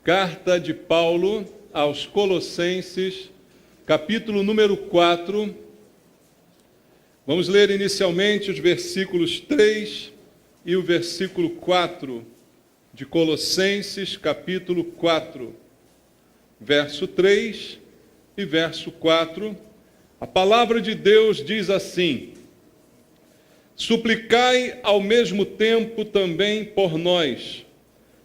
Carta de Paulo aos Colossenses, capítulo número 4. Vamos ler inicialmente os versículos 3 e o versículo 4 de Colossenses, capítulo 4. Verso 3 e verso 4. A palavra de Deus diz assim: suplicai ao mesmo tempo também por nós,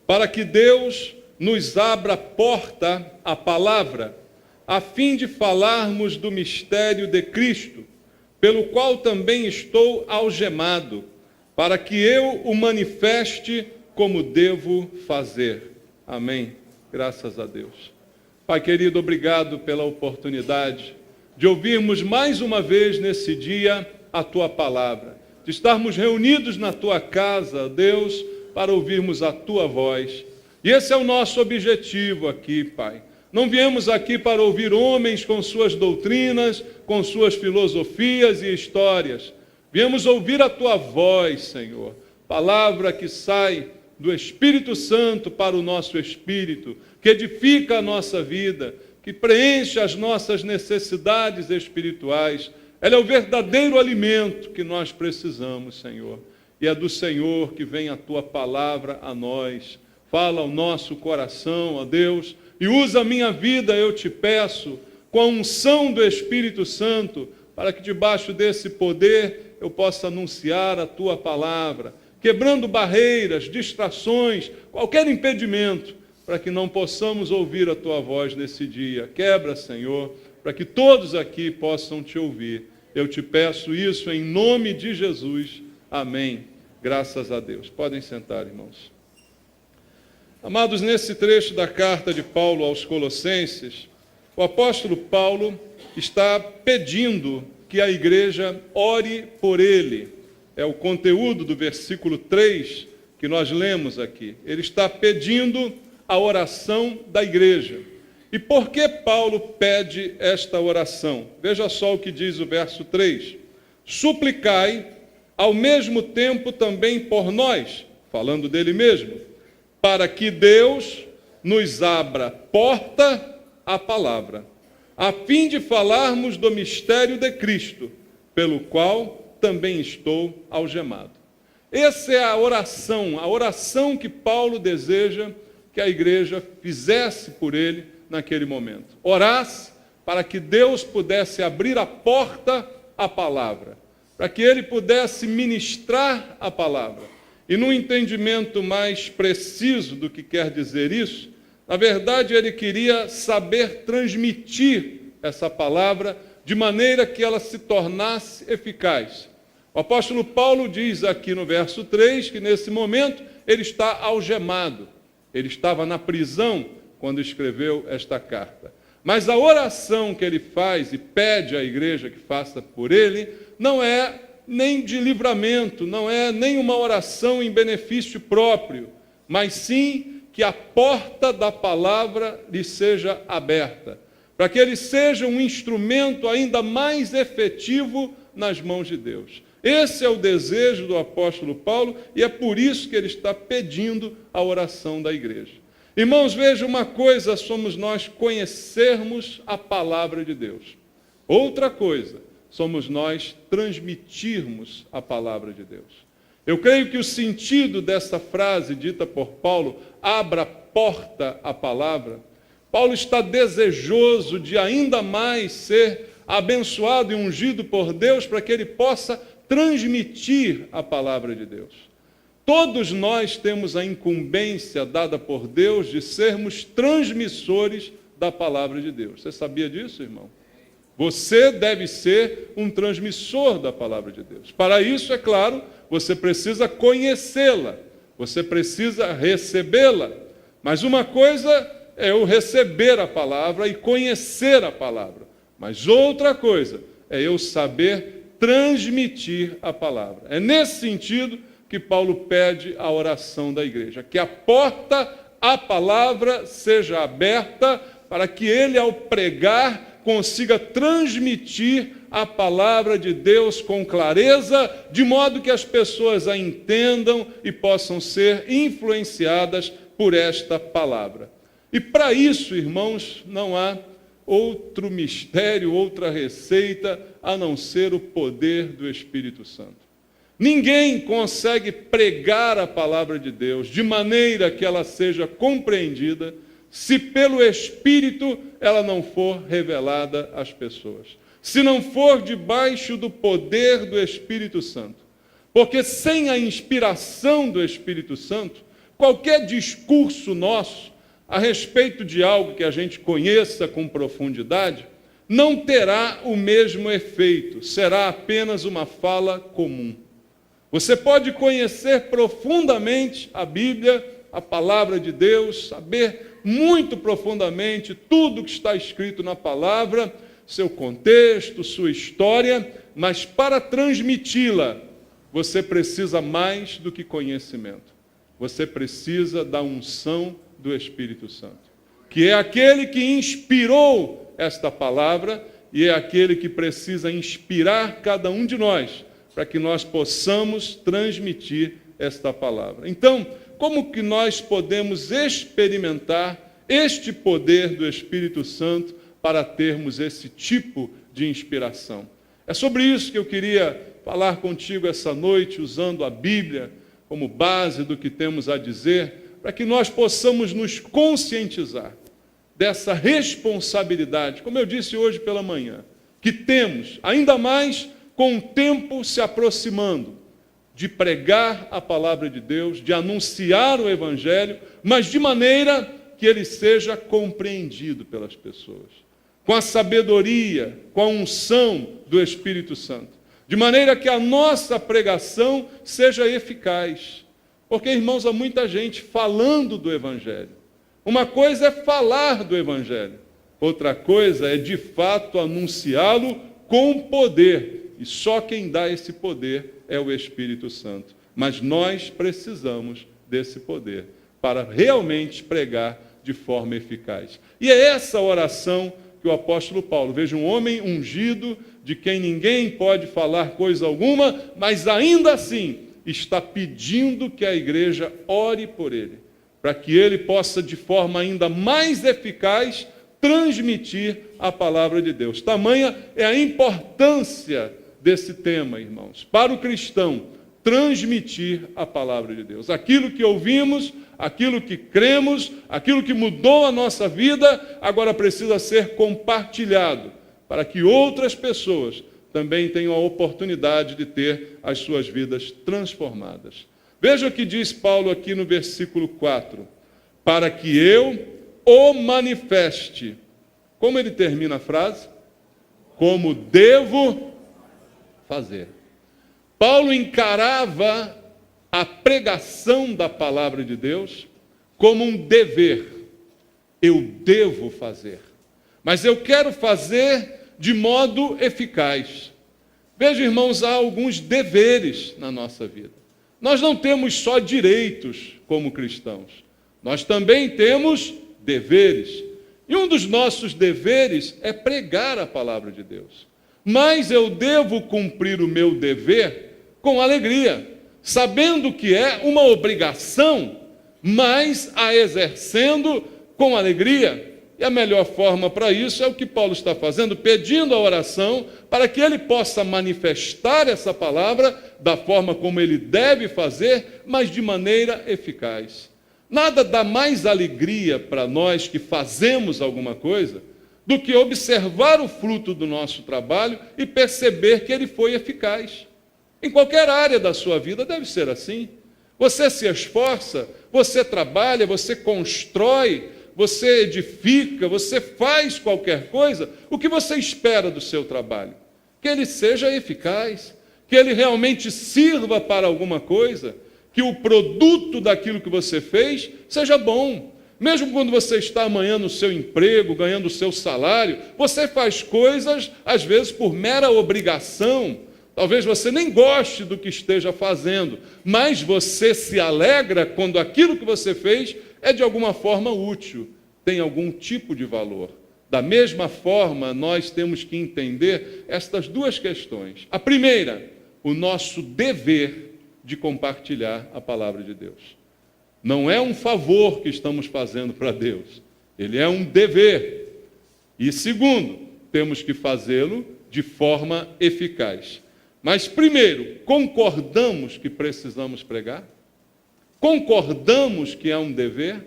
para que Deus nos abra porta à palavra, a fim de falarmos do mistério de Cristo, pelo qual também estou algemado, para que eu o manifeste como devo fazer. Amém. Graças a Deus. Pai querido, obrigado pela oportunidade de ouvirmos mais uma vez nesse dia a Tua palavra, de estarmos reunidos na Tua casa, Deus, para ouvirmos a Tua voz. E esse é o nosso objetivo aqui, Pai. Não viemos aqui para ouvir homens com suas doutrinas, com suas filosofias e histórias. Viemos ouvir a Tua voz, Senhor. Palavra que sai do Espírito Santo para o nosso espírito, que edifica a nossa vida, que preenche as nossas necessidades espirituais. Ela é o verdadeiro alimento que nós precisamos, Senhor. E é do Senhor que vem a Tua palavra a nós. Fala ao nosso coração, ó Deus, e usa a minha vida, eu te peço, com a unção do Espírito Santo, para que debaixo desse poder eu possa anunciar a Tua palavra, quebrando barreiras, distrações, qualquer impedimento, para que não possamos ouvir a Tua voz nesse dia. Quebra, Senhor, para que todos aqui possam Te ouvir. Eu te peço isso em nome de Jesus. Amém. Graças a Deus. Podem sentar, irmãos. Amados, nesse trecho da carta de Paulo aos Colossenses, o apóstolo Paulo está pedindo que a igreja ore por ele. É o conteúdo do versículo 3 que nós lemos aqui. Ele está pedindo a oração da igreja. E por que Paulo pede esta oração? Veja só o que diz o verso 3. Suplicai ao mesmo tempo também por nós, falando dele mesmo, para que Deus nos abra porta à palavra, a fim de falarmos do mistério de Cristo, pelo qual também estou algemado. Essa é a oração que Paulo deseja que a igreja fizesse por ele naquele momento. Orasse para que Deus pudesse abrir a porta à palavra, para que ele pudesse ministrar a palavra. E num entendimento mais preciso do que quer dizer isso, na verdade ele queria saber transmitir essa palavra de maneira que ela se tornasse eficaz. O apóstolo Paulo diz aqui no verso 3 que nesse momento ele está algemado. Ele estava na prisão quando escreveu esta carta. Mas a oração que ele faz e pede à igreja que faça por ele não é nem de livramento, não é nem uma oração em benefício próprio, mas sim que a porta da palavra lhe seja aberta, para que ele seja um instrumento ainda mais efetivo nas mãos de Deus. Esse é o desejo do apóstolo Paulo e é por isso que ele está pedindo a oração da igreja. Irmãos, veja uma coisa, somos nós conhecermos a palavra de Deus. Outra coisa, somos nós transmitirmos a palavra de Deus. Eu creio que o sentido dessa frase dita por Paulo, abra porta à palavra, Paulo está desejoso de ainda mais ser abençoado e ungido por Deus para que ele possa transmitir a palavra de Deus. Todos nós temos a incumbência dada por Deus de sermos transmissores da palavra de Deus. Você sabia disso, irmão? Você deve ser um transmissor da palavra de Deus. Para isso, é claro, você precisa conhecê-la, você precisa recebê-la. Mas uma coisa é eu receber a palavra e conhecer a palavra. Mas outra coisa é eu saber transmitir a palavra. É nesse sentido que Paulo pede a oração da igreja, que a porta à palavra seja aberta para que ele, ao pregar, consiga transmitir a palavra de Deus com clareza, de modo que as pessoas a entendam e possam ser influenciadas por esta palavra. E para isso, irmãos, não há outro mistério, outra receita, a não ser o poder do Espírito Santo. Ninguém consegue pregar a palavra de Deus de maneira que ela seja compreendida se pelo Espírito ela não for revelada às pessoas. Se não for debaixo do poder do Espírito Santo. Porque sem a inspiração do Espírito Santo, qualquer discurso nosso a respeito de algo que a gente conheça com profundidade, não terá o mesmo efeito, será apenas uma fala comum. Você pode conhecer profundamente a Bíblia, a palavra de Deus, saber muito profundamente tudo que está escrito na palavra, seu contexto, sua história, mas para transmiti-la, você precisa mais do que conhecimento. Você precisa da unção do Espírito Santo, que é aquele que inspirou esta palavra e é aquele que precisa inspirar cada um de nós, para que nós possamos transmitir esta palavra. Então, como que nós podemos experimentar este poder do Espírito Santo para termos esse tipo de inspiração? É sobre isso que eu queria falar contigo essa noite, usando a Bíblia como base do que temos a dizer, para que nós possamos nos conscientizar dessa responsabilidade, como eu disse hoje pela manhã, que temos, ainda mais com o tempo se aproximando, de pregar a palavra de Deus, de anunciar o Evangelho, mas de maneira que ele seja compreendido pelas pessoas, com a sabedoria, com a unção do Espírito Santo, de maneira que a nossa pregação seja eficaz. Porque, irmãos, há muita gente falando do Evangelho. Uma coisa é falar do Evangelho, outra coisa é, de fato, anunciá-lo com poder. E só quem dá esse poder é o Espírito Santo. Mas nós precisamos desse poder para realmente pregar de forma eficaz. E é essa oração que o apóstolo Paulo, veja, um homem ungido, de quem ninguém pode falar coisa alguma, mas ainda assim está pedindo que a igreja ore por ele, para que ele possa, de forma ainda mais eficaz, transmitir a palavra de Deus. Tamanha é a importância desse tema, irmãos, para o cristão, transmitir a palavra de Deus. Aquilo que ouvimos, aquilo que cremos, aquilo que mudou a nossa vida, agora precisa ser compartilhado, para que outras pessoas também tenham a oportunidade de ter as suas vidas transformadas. Veja o que diz Paulo aqui no versículo 4. Para que eu o manifeste. Como ele termina a frase? Como devo fazer. Paulo encarava a pregação da palavra de Deus como um dever. Eu devo fazer. Mas eu quero fazer de modo eficaz. Veja, irmãos, há alguns deveres na nossa vida. Nós não temos só direitos como cristãos. Nós também temos deveres. E um dos nossos deveres é pregar a palavra de Deus. Mas eu devo cumprir o meu dever com alegria, sabendo que é uma obrigação, mas a exercendo com alegria. E a melhor forma para isso é o que Paulo está fazendo, pedindo a oração para que ele possa manifestar essa palavra da forma como ele deve fazer, mas de maneira eficaz. Nada dá mais alegria para nós que fazemos alguma coisa do que observar o fruto do nosso trabalho e perceber que ele foi eficaz. Em qualquer área da sua vida deve ser assim. Você se esforça, você trabalha, você constrói, você edifica, você faz qualquer coisa, o que você espera do seu trabalho? Que ele seja eficaz, que ele realmente sirva para alguma coisa, que o produto daquilo que você fez seja bom. Mesmo quando você está amanhã no seu emprego, ganhando o seu salário, você faz coisas, às vezes, por mera obrigação. Talvez você nem goste do que esteja fazendo, mas você se alegra quando aquilo que você fez é de alguma forma útil, tem algum tipo de valor. Da mesma forma, nós temos que entender estas duas questões. A primeira, o nosso dever de compartilhar a palavra de Deus. Não é um favor que estamos fazendo para Deus, Ele é um dever. E segundo, temos que fazê-lo de forma eficaz. Mas primeiro, concordamos que precisamos pregar? Concordamos que é um dever?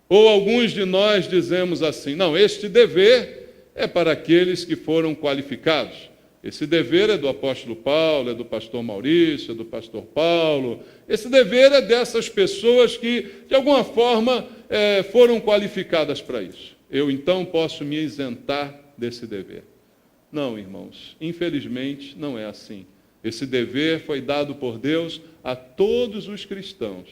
Ou alguns de nós dizemos assim, não, este dever é para aqueles que foram qualificados. Esse dever é do apóstolo Paulo, é do pastor Maurício, é do pastor Paulo. Esse dever é dessas pessoas que, de alguma forma, foram qualificadas para isso. Eu, então, posso me isentar desse dever. Não, irmãos, infelizmente não é assim. Esse dever foi dado por Deus a todos os cristãos.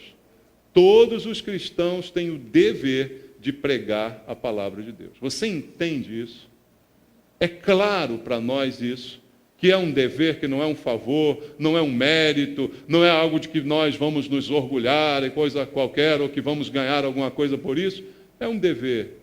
Todos os cristãos têm o dever de pregar a palavra de Deus. Você entende isso? É claro para nós isso, que é um dever, que não é um favor, não é um mérito, não é algo de que nós vamos nos orgulhar, coisa qualquer, ou que vamos ganhar alguma coisa por isso. É um dever.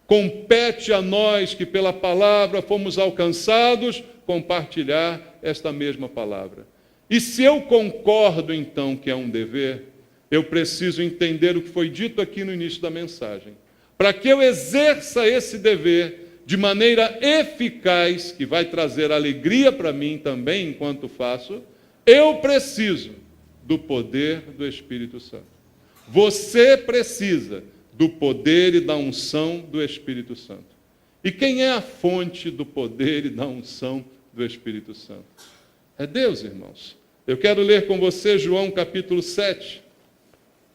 Compete a nós, que pela palavra fomos alcançados, compartilhar esta mesma palavra. E se eu concordo, então, que é um dever, eu preciso entender o que foi dito aqui no início da mensagem. Para que eu exerça esse dever de maneira eficaz, que vai trazer alegria para mim também enquanto faço, eu preciso do poder do Espírito Santo. Você precisa do poder e da unção do Espírito Santo. E quem é a fonte do poder e da unção do Espírito Santo? É Deus, irmãos. Eu quero ler com você João capítulo 7.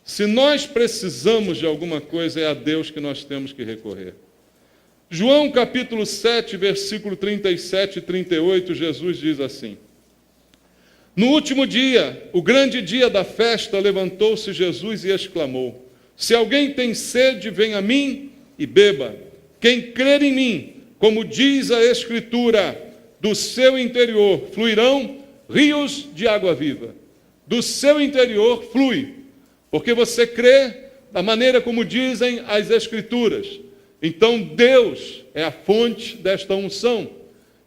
Se nós precisamos de alguma coisa, é a Deus que nós temos que recorrer. João capítulo 7, versículo 37 e 38, Jesus diz assim: No último dia, o grande dia da festa, levantou-se Jesus e exclamou: Se alguém tem sede, venha a mim e beba. Quem crer em mim, como diz a Escritura, do seu interior fluirão rios de água viva. Do seu interior flui, porque você crê da maneira como dizem as Escrituras. Então Deus é a fonte desta unção,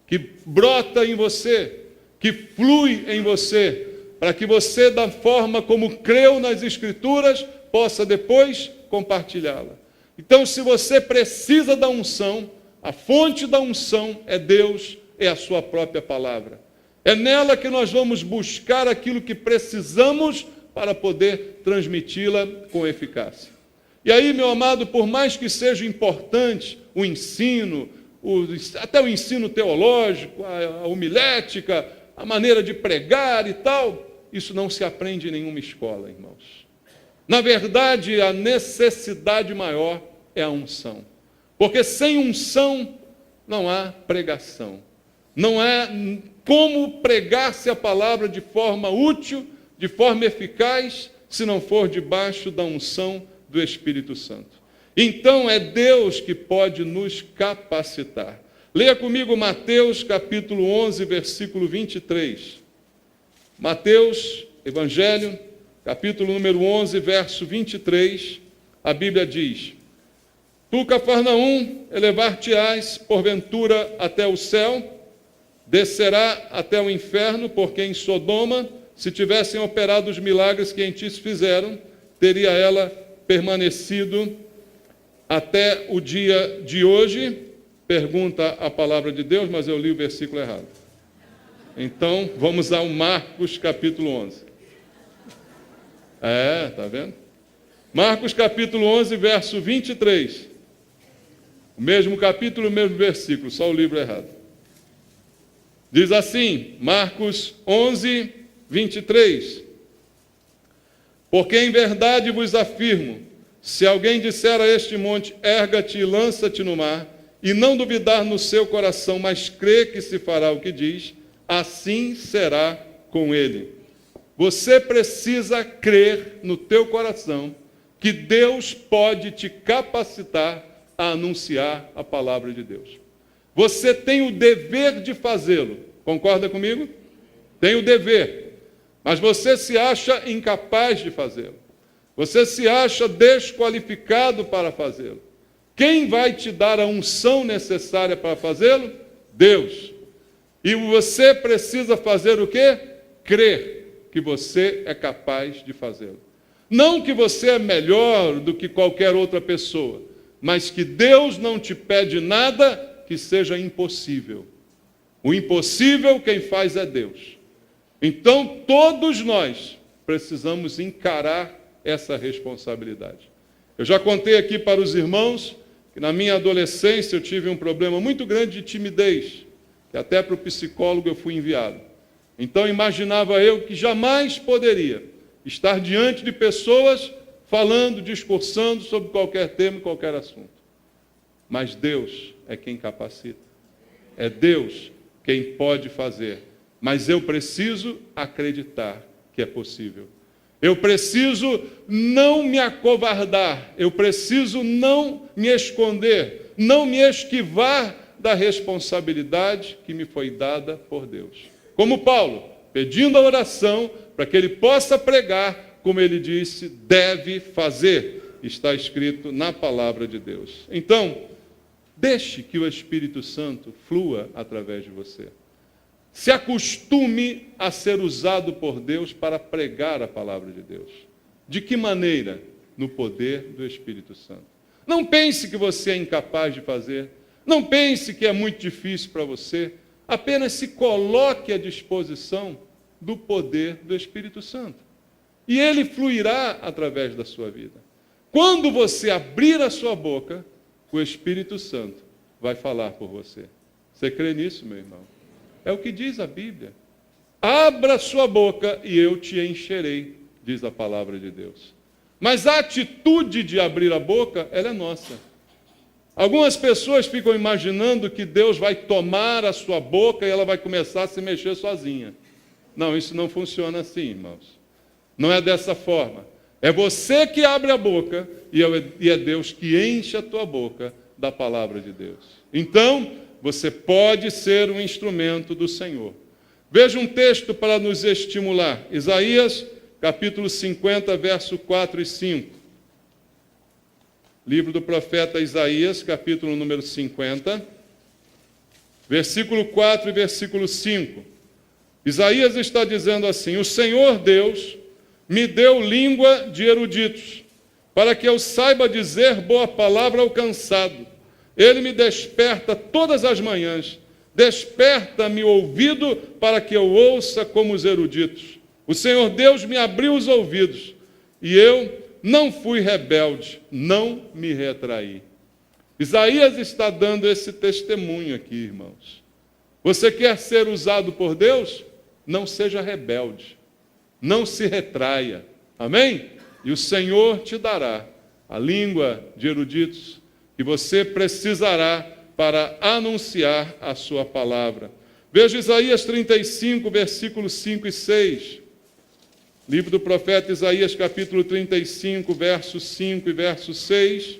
que brota em você, que flui em você, para que você, da forma como creu nas Escrituras, possa depois compartilhá-la. Então, se você precisa da unção, a fonte da unção é Deus, é a sua própria palavra. É nela que nós vamos buscar aquilo que precisamos para poder transmiti-la com eficácia. E aí, meu amado, por mais que seja importante o ensino, até o ensino teológico, a homilética, a maneira de pregar e tal, isso não se aprende em nenhuma escola, irmãos. Na verdade, a necessidade maior é a unção. Porque sem unção não há pregação. Não há como pregar-se a palavra de forma útil, de forma eficaz, se não for debaixo da unção do Espírito Santo. Então é Deus que pode nos capacitar. Leia comigo Mateus capítulo 11, versículo 23. Mateus, Evangelho, capítulo número 11, verso 23, a Bíblia diz: Tu, Cafarnaum, elevar-te-ás, porventura, até o céu, descerá até o inferno, porque em Sodoma, se tivessem operado os milagres que em ti se fizeram, teria ela permanecido até o dia de hoje. Pergunta a palavra de Deus, mas eu li o versículo errado. Então, vamos ao Marcos capítulo 11. Tá vendo? Marcos capítulo 11, verso 23. O mesmo capítulo, o mesmo versículo, só o livro errado. Diz assim, Marcos 11, 23. Porque em verdade vos afirmo, se alguém disser a este monte, erga-te e lança-te no mar, e não duvidar no seu coração, mas crê que se fará o que diz, assim será com ele. Você precisa crer no teu coração que Deus pode te capacitar a anunciar a palavra de Deus. Você tem o dever de fazê-lo. Concorda comigo? Tem o dever. Mas você se acha incapaz de fazê-lo. Você se acha desqualificado para fazê-lo. Quem vai te dar a unção necessária para fazê-lo? Deus. E você precisa fazer o quê? Crer que você é capaz de fazê-lo. Não que você é melhor do que qualquer outra pessoa, mas que Deus não te pede nada que seja impossível. O impossível quem faz é Deus. Então, todos nós precisamos encarar essa responsabilidade. Eu já contei aqui para os irmãos que na minha adolescência eu tive um problema muito grande de timidez, que até para o psicólogo eu fui enviado. Então, imaginava eu que jamais poderia estar diante de pessoas falando, discursando sobre qualquer tema, qualquer assunto. Mas Deus é quem capacita. É Deus quem pode fazer. Mas eu preciso acreditar que é possível. Eu preciso não me acovardar. Eu preciso não me esconder, não me esquivar da responsabilidade que me foi dada por Deus. Como Paulo, pedindo a oração para que ele possa pregar, como ele disse, deve fazer. Está escrito na palavra de Deus. Então, deixe que o Espírito Santo flua através de você. Se acostume a ser usado por Deus para pregar a palavra de Deus. De que maneira? No poder do Espírito Santo. Não pense que você é incapaz de fazer. Não pense que é muito difícil para você. Apenas se coloque à disposição do poder do Espírito Santo. E ele fluirá através da sua vida. Quando você abrir a sua boca, o Espírito Santo vai falar por você. Você crê nisso, meu irmão? É o que diz a Bíblia. Abra sua boca e eu te encherei, diz a palavra de Deus. Mas a atitude de abrir a boca, ela é nossa. Algumas pessoas ficam imaginando que Deus vai tomar a sua boca e ela vai começar a se mexer sozinha. Não, isso não funciona assim, irmãos. Não é dessa forma. É você que abre a boca e é Deus que enche a tua boca da palavra de Deus. Então, você pode ser um instrumento do Senhor. Veja um texto para nos estimular. Isaías, capítulo 50, verso 4 e 5. Livro do profeta Isaías, capítulo número 50, versículo 4 e versículo 5. Isaías está dizendo assim: o Senhor Deus me deu língua de eruditos, para que eu saiba dizer boa palavra ao cansado. Ele me desperta todas as manhãs, desperta-me o ouvido para que eu ouça como os eruditos. O Senhor Deus me abriu os ouvidos, e eu não fui rebelde, não me retraí. Isaías está dando esse testemunho aqui, irmãos. Você quer ser usado por Deus? Não seja rebelde. Não se retraia. Amém? E o Senhor te dará a língua de eruditos que você precisará para anunciar a sua palavra. Veja Isaías 35, versículos 5 e 6. Livro do profeta Isaías, capítulo 35, versos 5 e verso 6.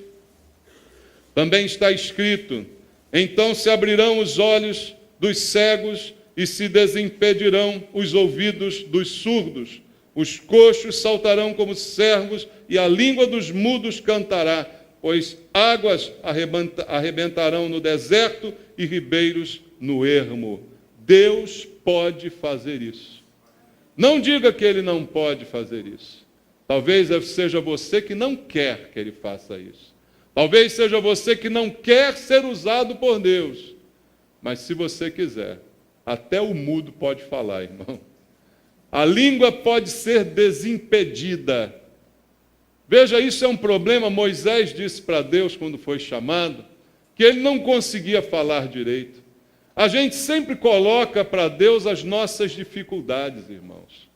Também está escrito: então se abrirão os olhos dos cegos e se desimpedirão os ouvidos dos surdos. Os coxos saltarão como servos e a língua dos mudos cantará, pois águas arrebentarão no deserto e ribeiros no ermo. Deus pode fazer isso. Não diga que Ele não pode fazer isso. Talvez seja você que não quer que Ele faça isso. Talvez seja você que não quer ser usado por Deus. Mas se você quiser, até o mudo pode falar, irmão. A língua pode ser desimpedida. Veja, isso é um problema. Moisés disse para Deus, quando foi chamado, que ele não conseguia falar direito. A gente sempre coloca para Deus as nossas dificuldades, irmãos.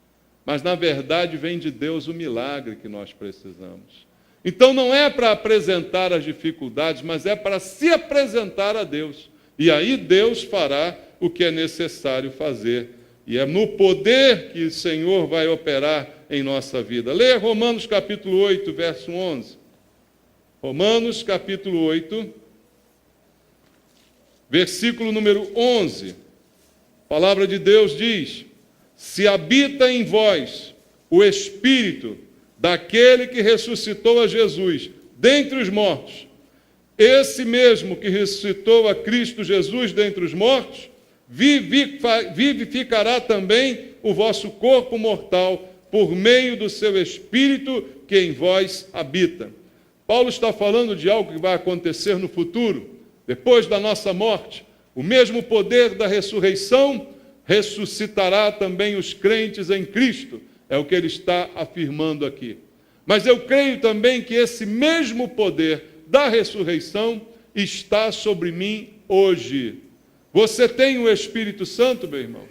Mas, na verdade, vem de Deus o milagre que nós precisamos. Então, não é para apresentar as dificuldades, mas é para se apresentar a Deus. E aí Deus fará o que é necessário fazer. E é no poder que o Senhor vai operar em nossa vida. Leia Romanos capítulo 8, verso 11. Romanos capítulo 8, versículo número 11. A palavra de Deus diz: se habita em vós o Espírito daquele que ressuscitou a Jesus dentre os mortos, esse mesmo que ressuscitou a Cristo Jesus dentre os mortos, vivificará também o vosso corpo mortal por meio do seu Espírito que em vós habita. Paulo está falando de algo que vai acontecer no futuro, depois da nossa morte. O mesmo poder da ressurreição ressuscitará também os crentes em Cristo. É o que ele está afirmando aqui. Mas eu creio também que esse mesmo poder da ressurreição está sobre mim hoje. Você tem o Espírito Santo, meu irmão?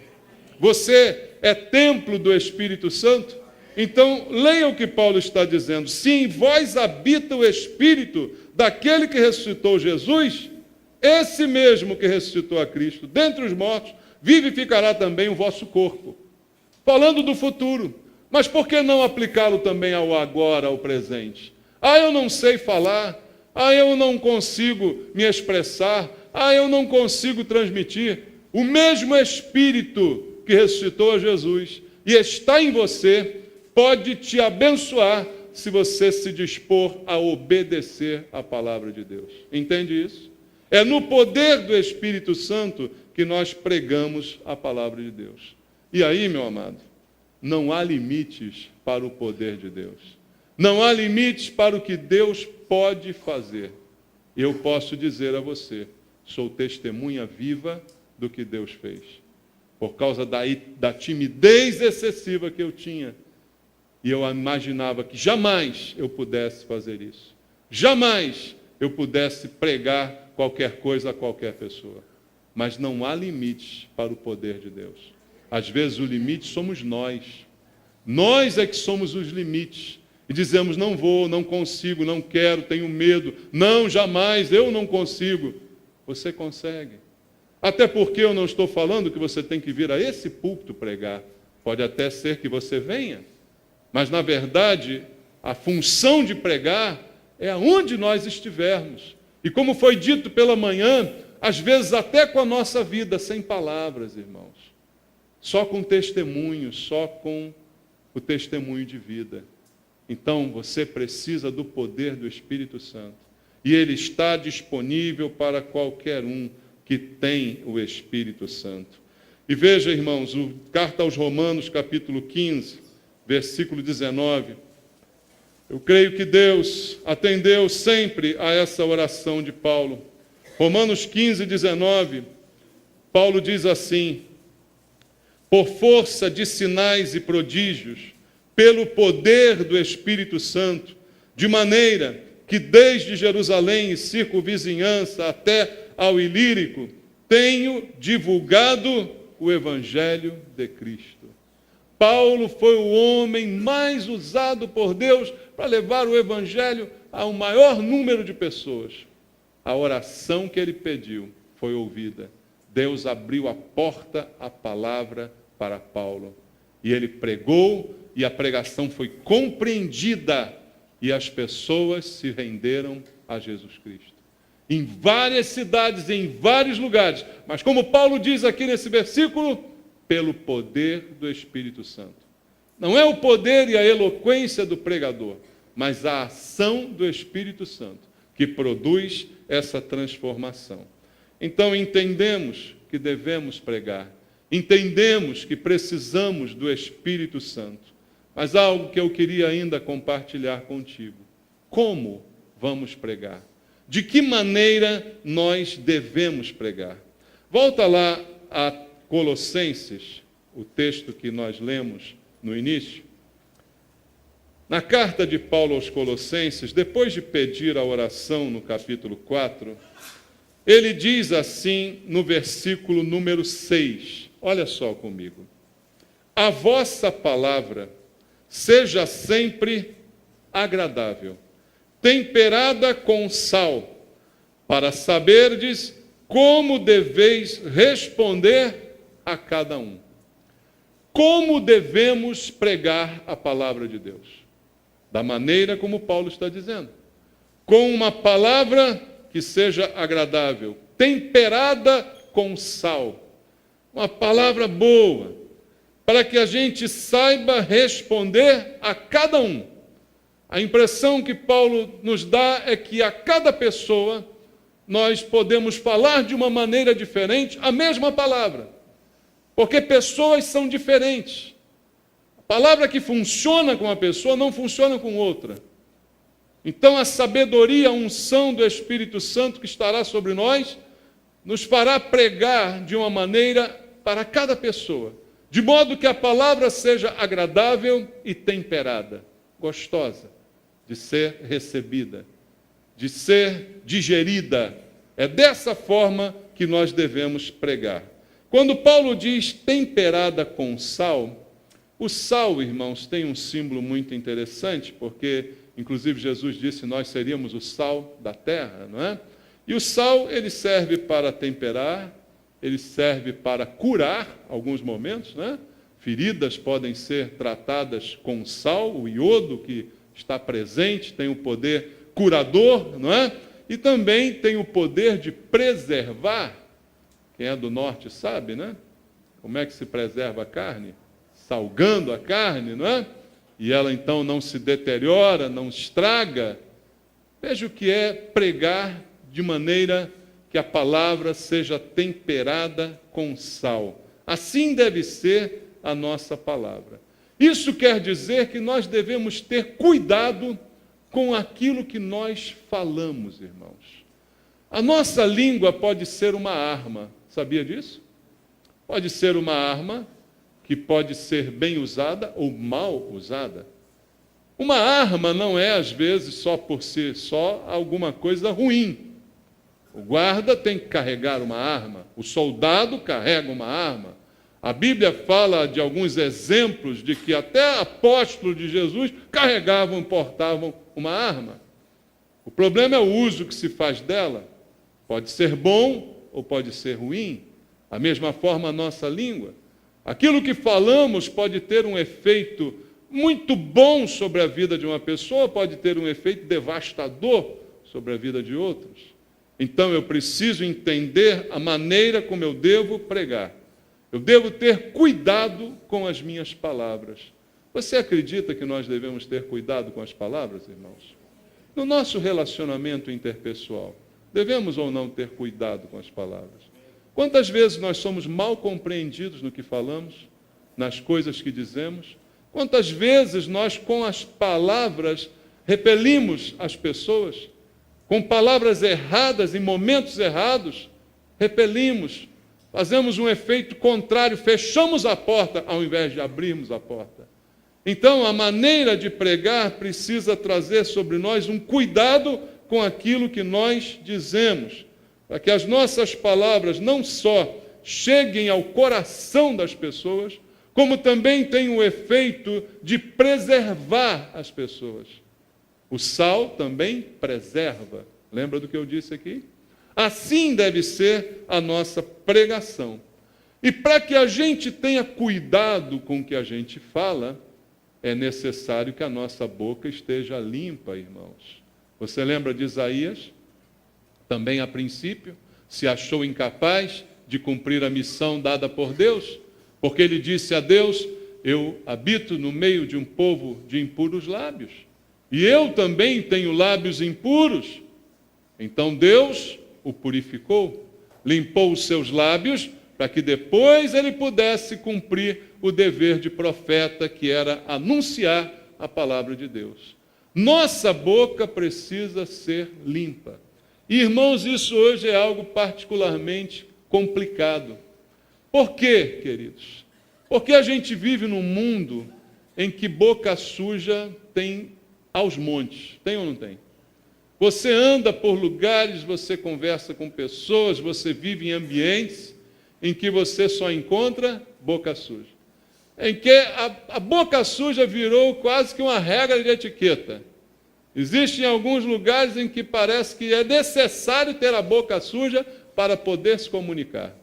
Você é templo do Espírito Santo? Então, leia o que Paulo está dizendo. Se em vós habita o Espírito daquele que ressuscitou Jesus, esse mesmo que ressuscitou a Cristo dentre os mortos, vivificará também o vosso corpo. Falando do futuro. Mas por que não aplicá-lo também ao agora, ao presente? Eu não sei falar. Eu não consigo me expressar. Eu não consigo transmitir. O mesmo Espírito que ressuscitou a Jesus e está em você, pode te abençoar se você se dispor a obedecer à palavra de Deus. Entende isso? É no poder do Espírito Santo que nós pregamos a palavra de Deus. E aí, meu amado, não há limites para o poder de Deus. Não há limites para o que Deus pode fazer. Eu posso dizer a você, sou testemunha viva do que Deus fez. Por causa da timidez excessiva que eu tinha. E eu imaginava que jamais eu pudesse fazer isso. Jamais eu pudesse pregar qualquer coisa a qualquer pessoa. Mas não há limites para o poder de Deus. Às vezes o limite somos nós. Nós é que somos os limites. E dizemos, não vou, não consigo, não quero, tenho medo. Não, jamais, eu não consigo. Você consegue. Até porque eu não estou falando que você tem que vir a esse púlpito pregar. Pode até ser que você venha. Mas, na verdade, a função de pregar é aonde nós estivermos. E como foi dito pela manhã, às vezes até com a nossa vida, sem palavras, irmãos. Só com testemunho, só com o testemunho de vida. Então, você precisa do poder do Espírito Santo. E ele está disponível para qualquer um que tem o Espírito Santo. E veja, irmãos, carta aos Romanos, capítulo 15, versículo 19. Eu creio que Deus atendeu sempre a essa oração de Paulo. Romanos 15, 19, Paulo diz assim: por força de sinais e prodígios, pelo poder do Espírito Santo, de maneira que desde Jerusalém e circunvizinhança até ao Ilírico, tenho divulgado o Evangelho de Cristo. Paulo foi o homem mais usado por Deus para levar o Evangelho ao maior número de pessoas. A oração que ele pediu foi ouvida. Deus abriu a porta à palavra para Paulo. E ele pregou, e a pregação foi compreendida, e as pessoas se renderam a Jesus Cristo. Em várias cidades, em vários lugares. Mas como Paulo diz aqui nesse versículo, pelo poder do Espírito Santo. Não é o poder e a eloquência do pregador, mas a ação do Espírito Santo que produz essa transformação. Então entendemos que devemos pregar, entendemos que precisamos do Espírito Santo, mas há algo que eu queria ainda compartilhar contigo. Como vamos pregar? De que maneira nós devemos pregar? Volta lá a Colossenses, o texto que nós lemos no início. Na carta de Paulo aos Colossenses, depois de pedir a oração no capítulo 4, ele diz assim no versículo número 6, olha só comigo: a vossa palavra seja sempre agradável, temperada com sal, para saberdes como deveis responder a cada um. Como devemos pregar a palavra de Deus? Da maneira como Paulo está dizendo. Com uma palavra que seja agradável, temperada com sal. Uma palavra boa, para que a gente saiba responder a cada um. A impressão que Paulo nos dá é que a cada pessoa nós podemos falar de uma maneira diferente a mesma palavra. Porque pessoas são diferentes. A palavra que funciona com uma pessoa não funciona com outra. Então a sabedoria, a unção do Espírito Santo que estará sobre nós, nos fará pregar de uma maneira para cada pessoa, de modo que a palavra seja agradável e temperada, gostosa de ser recebida, de ser digerida. É dessa forma que nós devemos pregar. Quando Paulo diz temperada com sal, o sal, irmãos, tem um símbolo muito interessante, porque, inclusive, Jesus disse, nós seríamos o sal da terra, não é? E o sal, ele serve para temperar, ele serve para curar, alguns momentos, né? Feridas podem ser tratadas com sal, o iodo que está presente tem o poder curador, não é? E também tem o poder de preservar. Quem é do norte sabe, né? Como é que se preserva a carne? Salgando a carne, não é? E ela então não se deteriora, não estraga. Veja o que é pregar de maneira que a palavra seja temperada com sal. Assim deve ser a nossa palavra. Isso quer dizer que nós devemos ter cuidado com aquilo que nós falamos, irmãos. A nossa língua pode ser uma arma, sabia disso? Pode ser uma arma que pode ser bem usada ou mal usada. Uma arma não é, às vezes, só por si só alguma coisa ruim. O guarda tem que carregar uma arma, o soldado carrega uma arma. A Bíblia fala de alguns exemplos de que até apóstolos de Jesus carregavam, portavam uma arma. O problema é o uso que se faz dela. Pode ser bom ou pode ser ruim. Da mesma forma a nossa língua. Aquilo que falamos pode ter um efeito muito bom sobre a vida de uma pessoa, pode ter um efeito devastador sobre a vida de outros. Então eu preciso entender a maneira como eu devo pregar. Eu devo ter cuidado com as minhas palavras. Você acredita que nós devemos ter cuidado com as palavras, irmãos? No nosso relacionamento interpessoal, devemos ou não ter cuidado com as palavras? Quantas vezes nós somos mal compreendidos no que falamos, nas coisas que dizemos? Quantas vezes nós, com as palavras, repelimos as pessoas? Com palavras erradas, em momentos errados, repelimos, fazemos um efeito contrário, fechamos a porta ao invés de abrirmos a porta. Então, a maneira de pregar precisa trazer sobre nós um cuidado com aquilo que nós dizemos, para que as nossas palavras não só cheguem ao coração das pessoas, como também tenham o efeito de preservar as pessoas. O sal também preserva. Lembra do que eu disse aqui? Assim deve ser a nossa pregação. E para que a gente tenha cuidado com o que a gente fala, é necessário que a nossa boca esteja limpa, irmãos. Você lembra de Isaías? Também, a princípio, se achou incapaz de cumprir a missão dada por Deus, porque ele disse a Deus, eu habito no meio de um povo de impuros lábios, e eu também tenho lábios impuros. Então Deus o purificou, limpou os seus lábios, para que depois ele pudesse cumprir o dever de profeta, que era anunciar a palavra de Deus. Nossa boca precisa ser limpa. E, irmãos, isso hoje é algo particularmente complicado. Por quê, queridos? Porque a gente vive num mundo em que boca suja tem aos montes. Tem ou não tem? Você anda por lugares, você conversa com pessoas, você vive em ambientes em que você só encontra boca suja. Em que a boca suja virou quase que uma regra de etiqueta. Existem alguns lugares em que parece que é necessário ter a boca suja para poder se comunicar.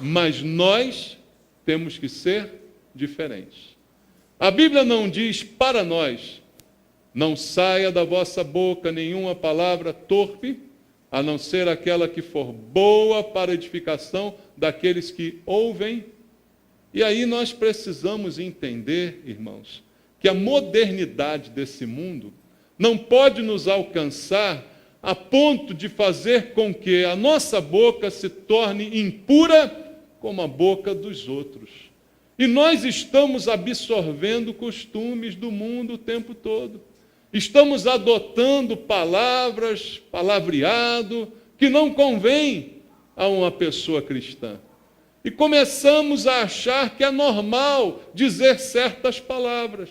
Mas nós temos que ser diferentes. A Bíblia não diz para nós, não saia da vossa boca nenhuma palavra torpe, a não ser aquela que for boa para edificação daqueles que ouvem. E aí nós precisamos entender, irmãos, que a modernidade desse mundo não pode nos alcançar a ponto de fazer com que a nossa boca se torne impura como a boca dos outros. E nós estamos absorvendo costumes do mundo o tempo todo. Estamos adotando palavras, palavreado, que não convém a uma pessoa cristã. E começamos a achar que é normal dizer certas palavras.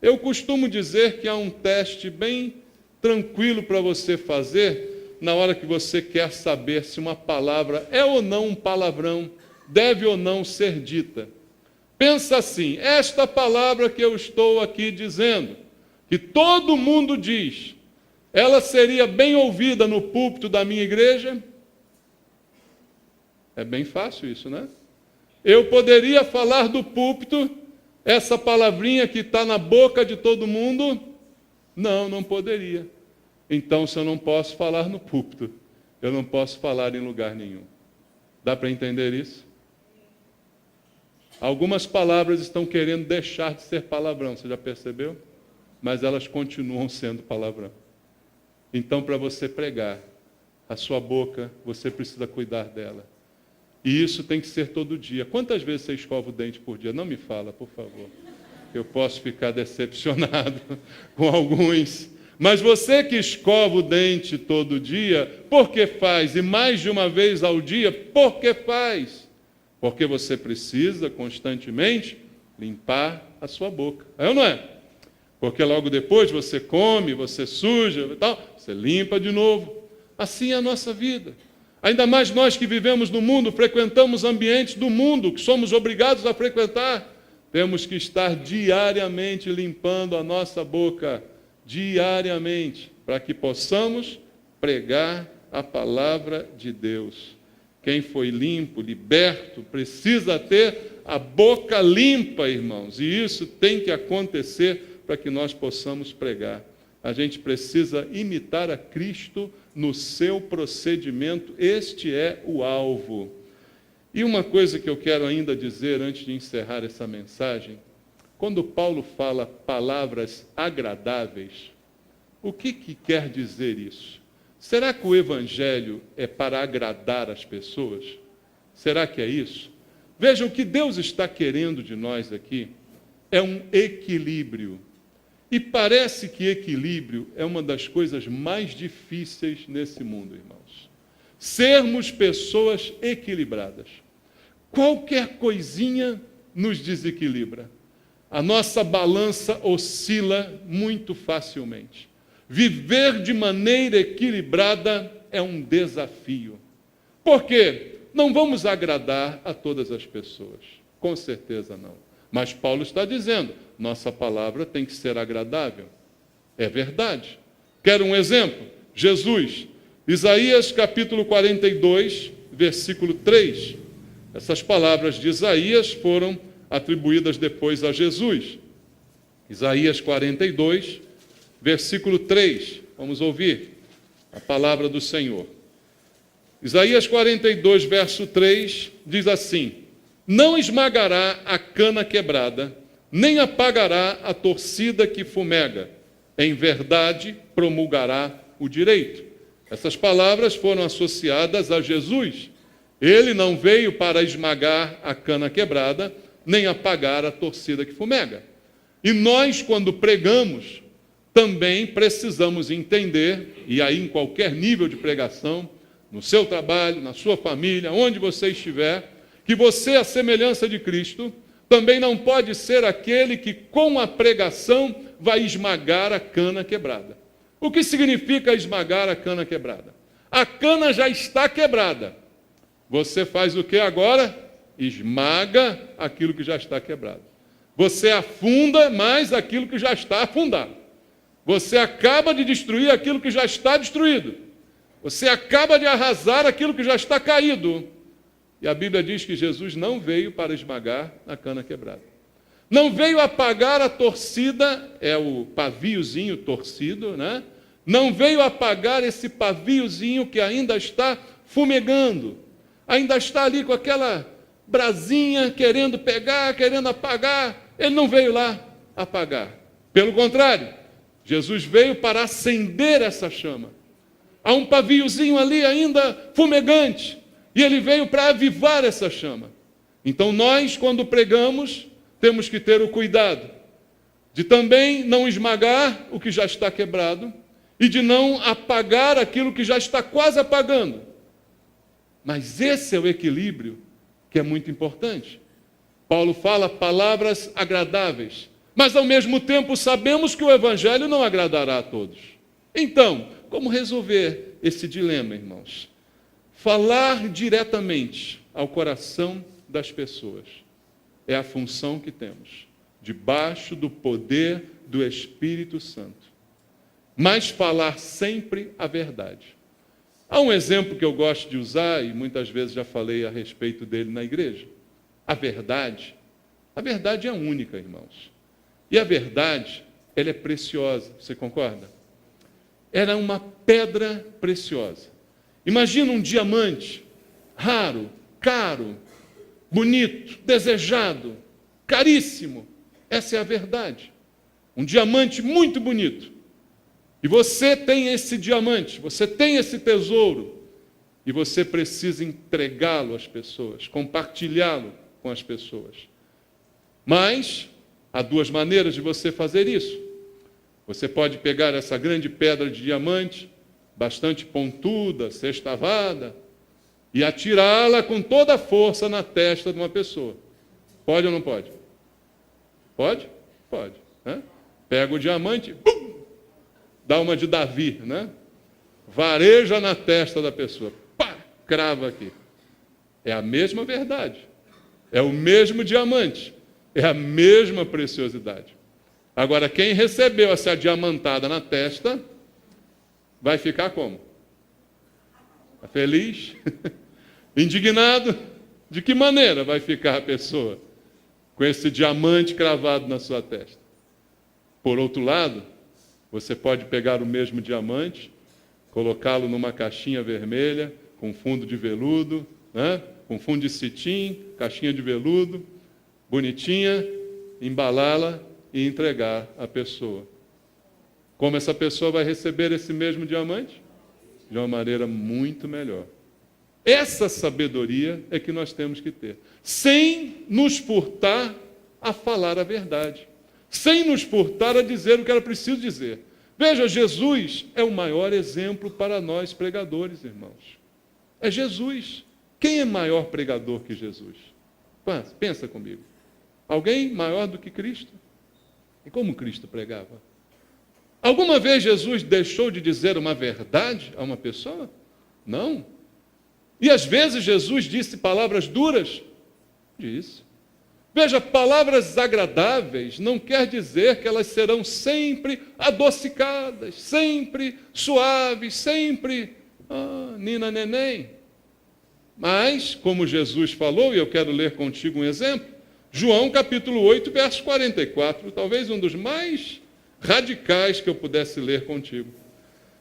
Eu costumo dizer que há um teste bem tranquilo para você fazer na hora que você quer saber se uma palavra é ou não um palavrão, deve ou não ser dita. Pensa assim, esta palavra que eu estou aqui dizendo, que todo mundo diz, ela seria bem ouvida no púlpito da minha igreja? É bem fácil isso, né? Eu poderia falar do púlpito essa palavrinha que está na boca de todo mundo? Não, não poderia. Então, se eu não posso falar no púlpito, eu não posso falar em lugar nenhum. Dá para entender isso? Algumas palavras estão querendo deixar de ser palavrão, você já percebeu? Mas elas continuam sendo palavrão. Então, para você pregar, a sua boca, você precisa cuidar dela. E isso tem que ser todo dia. Quantas vezes você escova o dente por dia? Não me fala, por favor. Eu posso ficar decepcionado com alguns. Mas você que escova o dente todo dia, por que faz? E mais de uma vez ao dia, por que faz? Porque você precisa constantemente limpar a sua boca. É ou não é? Porque logo depois você come, você suja e tal, você limpa de novo. Assim é a nossa vida. Ainda mais nós que vivemos no mundo, frequentamos ambientes do mundo, que somos obrigados a frequentar. Temos que estar diariamente limpando a nossa boca, diariamente, para que possamos pregar a palavra de Deus. Quem foi limpo, liberto, precisa ter a boca limpa, irmãos. E isso tem que acontecer para que nós possamos pregar. A gente precisa imitar a Cristo no seu procedimento. Este é o alvo. E uma coisa que eu quero ainda dizer antes de encerrar essa mensagem, quando Paulo fala palavras agradáveis, o que quer dizer isso? Será que o Evangelho é para agradar as pessoas? Será que é isso? Veja, o que Deus está querendo de nós aqui é um equilíbrio. E parece que equilíbrio é uma das coisas mais difíceis nesse mundo, irmãos. Sermos pessoas equilibradas. Qualquer coisinha nos desequilibra. A nossa balança oscila muito facilmente. Viver de maneira equilibrada é um desafio. Por quê? Não vamos agradar a todas as pessoas. Com certeza não. Mas Paulo está dizendo, nossa palavra tem que ser agradável. É verdade. Quer um exemplo? Jesus, Isaías capítulo 42, versículo 3. Essas palavras de Isaías foram atribuídas depois a Jesus. Isaías 42, versículo 3. Vamos ouvir a palavra do Senhor. Isaías 42, verso 3, diz assim: não esmagará a cana quebrada, nem apagará a torcida que fumega. Em verdade, promulgará o direito. Essas palavras foram associadas a Jesus. Ele não veio para esmagar a cana quebrada, nem apagar a torcida que fumega. E nós, quando pregamos, também precisamos entender, e aí em qualquer nível de pregação, no seu trabalho, na sua família, onde você estiver, que você, à semelhança de Cristo, também não pode ser aquele que, com a pregação, vai esmagar a cana quebrada. O que significa esmagar a cana quebrada? A cana já está quebrada. Você faz o que agora? Esmaga aquilo que já está quebrado. Você afunda mais aquilo que já está afundado. Você acaba de destruir aquilo que já está destruído. Você acaba de arrasar aquilo que já está caído. E a Bíblia diz que Jesus não veio para esmagar a cana quebrada. Não veio apagar a torcida, é o paviozinho torcido, né? Não veio apagar esse paviozinho que ainda está fumegando. Ainda está ali com aquela brasinha querendo pegar, querendo apagar. Ele não veio lá apagar. Pelo contrário, Jesus veio para acender essa chama. Há um paviozinho ali ainda fumegante. E ele veio para avivar essa chama. Então nós, quando pregamos, temos que ter o cuidado de também não esmagar o que já está quebrado e de não apagar aquilo que já está quase apagando. Mas esse é o equilíbrio que é muito importante. Paulo fala palavras agradáveis, mas ao mesmo tempo sabemos que o evangelho não agradará a todos. Então, como resolver esse dilema, irmãos? Falar diretamente ao coração das pessoas é a função que temos, debaixo do poder do Espírito Santo. Mas falar sempre a verdade. Há um exemplo que eu gosto de usar, e muitas vezes já falei a respeito dele na igreja. A verdade é única, irmãos. E a verdade, ela é preciosa, você concorda? Ela é uma pedra preciosa. Imagina um diamante raro, caro, bonito, desejado, caríssimo. Essa é a verdade. Um diamante muito bonito. E você tem esse diamante, você tem esse tesouro, e você precisa entregá-lo às pessoas, compartilhá-lo com as pessoas. Mas há duas maneiras de você fazer isso. Você pode pegar essa grande pedra de diamante, bastante pontuda, sextavada, e atirá-la com toda a força na testa de uma pessoa. Pode ou não pode? Pode? Pode. Né? Pega o diamante, bum! Dá uma de Davi, né? Vareja na testa da pessoa. Pá! Crava aqui. É a mesma verdade. É o mesmo diamante. É a mesma preciosidade. Agora, quem recebeu essa diamantada na testa, vai ficar como? Tá feliz? Indignado? De que maneira vai ficar a pessoa com esse diamante cravado na sua testa? Por outro lado, você pode pegar o mesmo diamante, colocá-lo numa caixinha vermelha, com fundo de veludo, né? Com fundo de cetim, caixinha de veludo, bonitinha, embalá-la e entregar à pessoa. Como essa pessoa vai receber esse mesmo diamante? De uma maneira muito melhor. Essa sabedoria é que nós temos que ter, sem nos furtar a falar a verdade, sem nos furtar a dizer o que era preciso dizer. Veja, Jesus é o maior exemplo para nós pregadores, irmãos. É Jesus. Quem é maior pregador que Jesus? Pensa comigo. Alguém maior do que Cristo? E como Cristo pregava? Alguma vez Jesus deixou de dizer uma verdade a uma pessoa? Não. E às vezes Jesus disse palavras duras? Disse. Veja, palavras agradáveis não quer dizer que elas serão sempre adocicadas, sempre suaves, sempre nina neném. Mas, como Jesus falou, e eu quero ler contigo um exemplo, João capítulo 8, verso 44, talvez um dos mais radicais que eu pudesse ler contigo.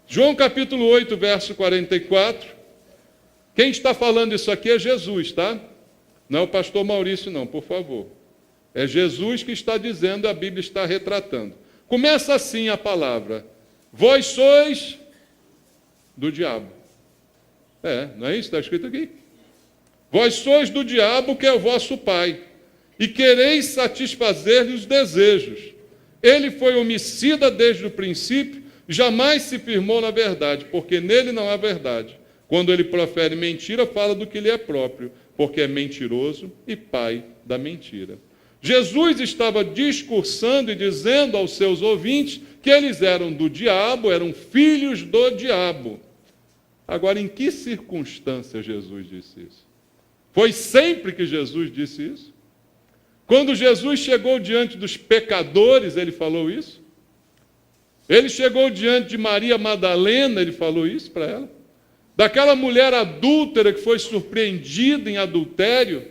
João capítulo 8, verso 44, quem está falando isso aqui é Jesus, tá? Não é o pastor Maurício, não, por favor. É Jesus que está dizendo, a Bíblia está retratando. Começa assim a palavra: vós sois do diabo. Não é isso que está escrito aqui? Vós sois do diabo, que é o vosso pai, e quereis satisfazer-lhe os desejos. Ele foi homicida desde o princípio, jamais se firmou na verdade, porque nele não há verdade. Quando ele profere mentira, fala do que lhe é próprio, porque é mentiroso e pai da mentira. Jesus estava discursando e dizendo aos seus ouvintes que eles eram do diabo, eram filhos do diabo. Agora, em que circunstância Jesus disse isso? Foi sempre que Jesus disse isso? Quando Jesus chegou diante dos pecadores, ele falou isso? Ele chegou diante de Maria Madalena, ele falou isso para ela? Daquela mulher adúltera que foi surpreendida em adultério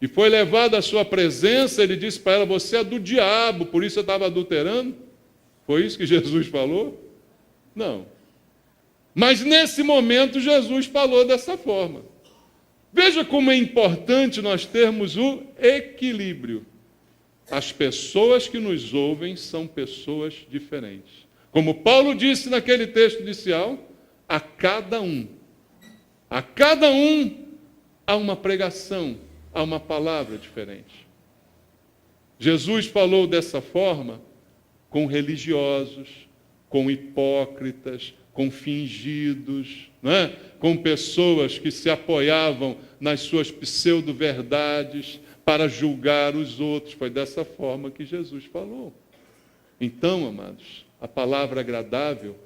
e foi levada à sua presença, ele disse para ela: você é do diabo, por isso você estava adulterando? Foi isso que Jesus falou? Não. Mas nesse momento Jesus falou dessa forma. Veja como é importante nós termos o equilíbrio. As pessoas que nos ouvem são pessoas diferentes. Como Paulo disse naquele texto inicial, a cada um há uma pregação, há uma palavra diferente. Jesus falou dessa forma com religiosos, com hipócritas, com fingidos, né? Com pessoas que se apoiavam nas suas pseudo-verdades para julgar os outros. Foi dessa forma que Jesus falou. Então, amados, a palavra agradável,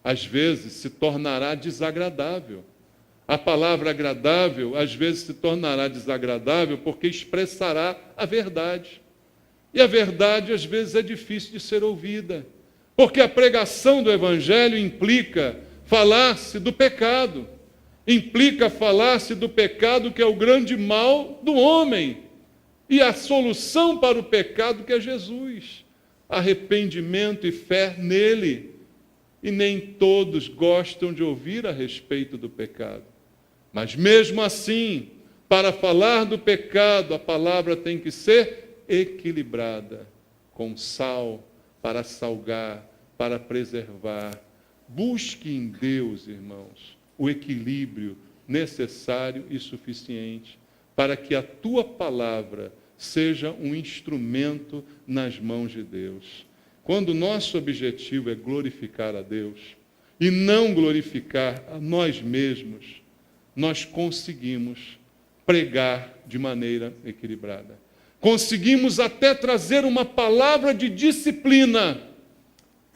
às vezes, se tornará desagradável. A palavra agradável, às vezes, se tornará desagradável porque expressará a verdade. E a verdade, às vezes, é difícil de ser ouvida. Porque a pregação do Evangelho implica falar-se do pecado. Implica falar-se do pecado que é o grande mal do homem. E a solução para o pecado que é Jesus. Arrependimento e fé nele. E nem todos gostam de ouvir a respeito do pecado. Mas mesmo assim, para falar do pecado, a palavra tem que ser equilibrada, com sal, para salgar, para preservar. Busque em Deus, irmãos, o equilíbrio necessário e suficiente para que a tua palavra seja um instrumento nas mãos de Deus. Quando o nosso objetivo é glorificar a Deus e não glorificar a nós mesmos, nós conseguimos pregar de maneira equilibrada. Conseguimos até trazer uma palavra de disciplina,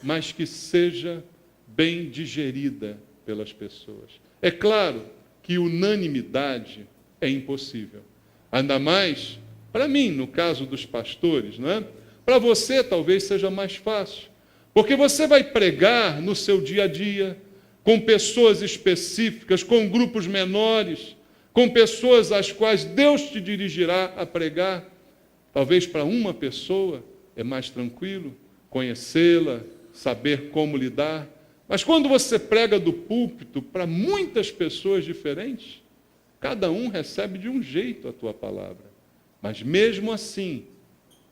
mas que seja bem digerida pelas pessoas. É claro que unanimidade é impossível. Ainda mais para mim, no caso dos pastores, não é? Para você talvez seja mais fácil, porque você vai pregar no seu dia a dia, com pessoas específicas, com grupos menores, com pessoas às quais Deus te dirigirá a pregar. Talvez para uma pessoa é mais tranquilo conhecê-la, saber como lidar. Mas quando você prega do púlpito para muitas pessoas diferentes, cada um recebe de um jeito a tua palavra. Mas mesmo assim,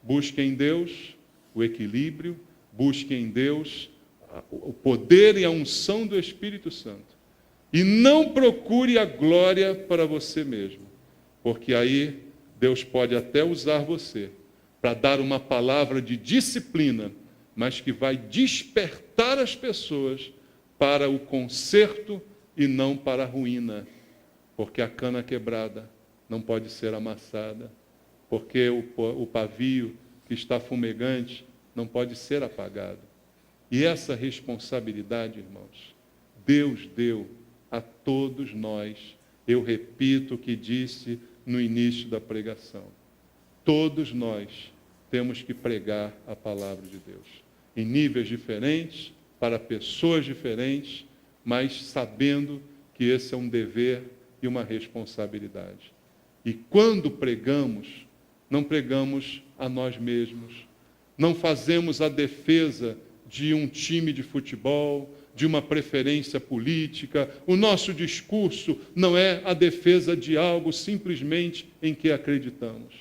busque em Deus o equilíbrio, busque em Deus o poder e a unção do Espírito Santo. E não procure a glória para você mesmo, porque aí Deus pode até usar você para dar uma palavra de disciplina, mas que vai despertar as pessoas para o conserto e não para a ruína. Porque a cana quebrada não pode ser amassada, porque o pavio que está fumegante não pode ser apagado. E essa responsabilidade, irmãos, Deus deu a todos nós. Eu repito o que disse no início da pregação. Todos nós temos que pregar a palavra de Deus, em níveis diferentes, para pessoas diferentes, mas sabendo que esse é um dever e uma responsabilidade. E quando pregamos, não pregamos a nós mesmos, não fazemos a defesa de um time de futebol, de uma preferência política. O nosso discurso não é a defesa de algo simplesmente em que acreditamos.